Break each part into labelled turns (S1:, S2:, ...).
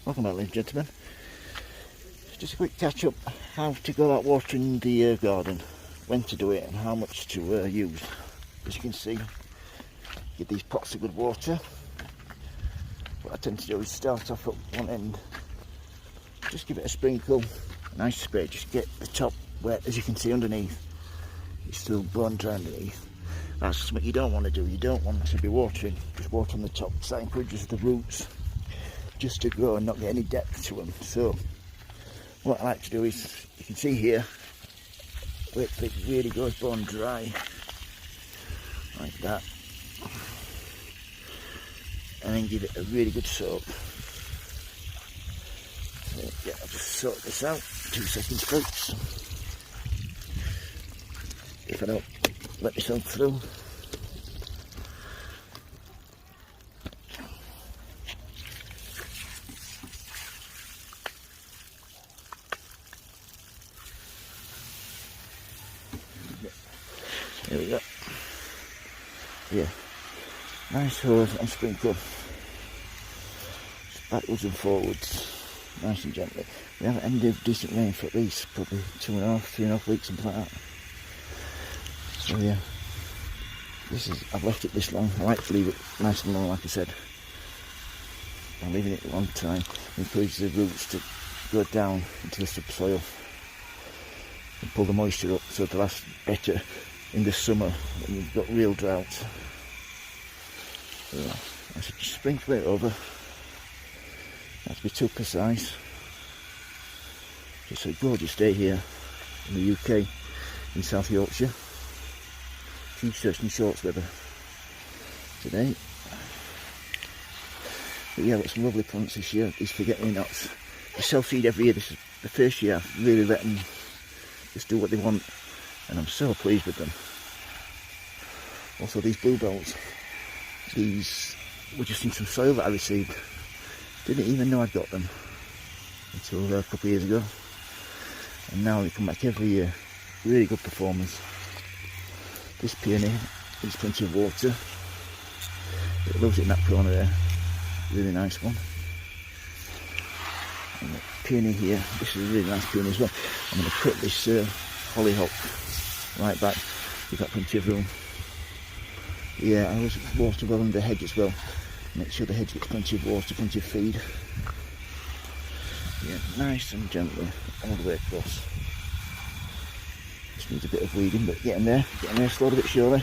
S1: Welcome back, ladies and gentlemen. Just a quick catch up how to go about watering the garden, when to do it and how much to use. As you can see, give these pots a good water. What I tend to do is start off at one end, just give it a sprinkle, a nice spray, just get the top wet. As you can see underneath, it's still bone dry underneath. That's something you don't want to do. You don't want to be watering, just water on the top. That encourages the roots just to grow and not get any depth to them. So what I like to do is, you can see here, wait till it really goes bone dry, like that, and then give it a really good soak. So yeah, I'll just soak this out, 2 seconds folks, if I don't let myself through. There we go. Yeah, nice hose and sprinkle, just backwards and forwards, nice and gently. We haven't ended decent rain for at least probably 2.5–3.5 weeks, something like that. So yeah, I've left it this long. I like to leave it nice and long, like I said. I'm leaving it a long time. Encourages the roots to go down into the subsoil and pull the moisture up so they'll last better in the summer when you've got real drought. So I should just sprinkle it over, not to be too precise. It's a gorgeous day here in the UK, in South Yorkshire. T-shirts and shorts weather today. But yeah, I've got some lovely plants this year. These forget-me-nots. They self-seed every year. This is the first year I've really let them just do what they want, and I'm so pleased with them. Also these bluebells, these were just in some soil that I received. Didn't even know I'd got them until a couple of years ago, and now they come back every year. Really good performers. This peony needs plenty of water. It loves it in that corner there. Really nice one. And the peony here, this is a really nice peony as well. I'm going to cut this hollyhock right back. We've got plenty of room. Yeah, I always water well under the hedge as well. Make sure the hedge gets plenty of water, plenty of feed. Yeah, nice and gently all the way across. Just needs a bit of weeding, but getting there slowly but surely.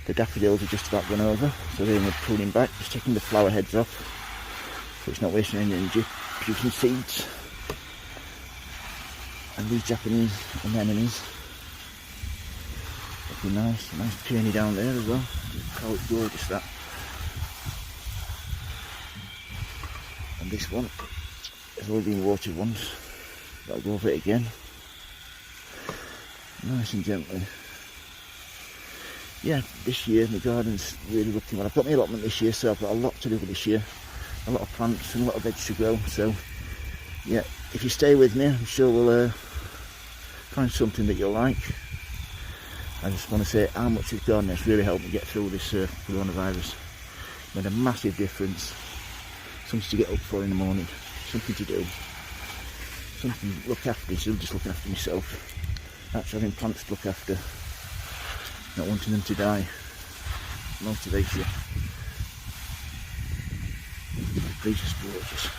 S1: The daffodils are just about gone over, so then we're pruning back, just taking the flower heads off, so it's not wasting any energy, producing seeds. And these Japanese anemones, looking nice peony down there as well. Oh, it's gorgeous that. And this one has already been watered once, but I'll go over it again. Nice and gently. Yeah, this year my garden's really looking well. I've got my allotment this year, so I've got a lot to do with this year. A lot of plants and a lot of veg to grow. So yeah, if you stay with me, I'm sure we'll find something that you'll like. I just want to say how much this garden has really helped me get through this coronavirus. Made a massive difference. Something to get up for in the morning, something to do, something to look after instead of just looking after myself. Actually having plants to look after, not wanting them to die, motivates you. These are gorgeous.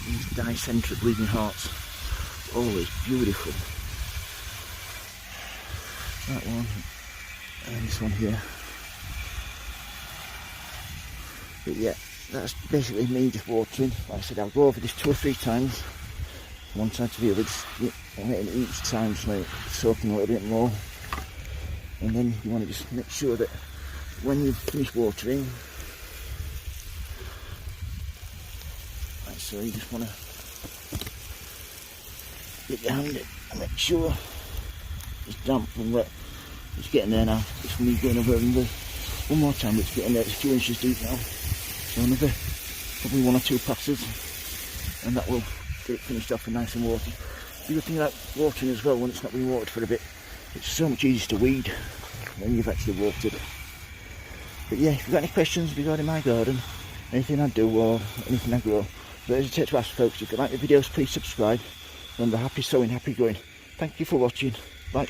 S1: These dicentric bleeding hearts, always beautiful. That one, and this one here. But yeah, that's basically me just watering. Like I said, I'll go over this 2 or 3 times, one side to the other, just each time just like soaking a little bit more. And then you want to just make sure that when you finish watering, like so, you just want to get behind it and make sure it's damp and wet. It's getting there now. It's me going over another one more time. It's getting there. It's a few inches deep now. So another probably 1 or 2 passes, and that will get it finished off and nice and watered. The good thing about watering as well, when it's not been watered for a bit, it's so much easier to weed when you've actually watered. But yeah, if you've got any questions regarding my garden, anything I do or anything I grow. Don't hesitate to ask, folks. If you like the videos, please subscribe. Remember, happy sowing, happy growing. Thank you for watching. Bye.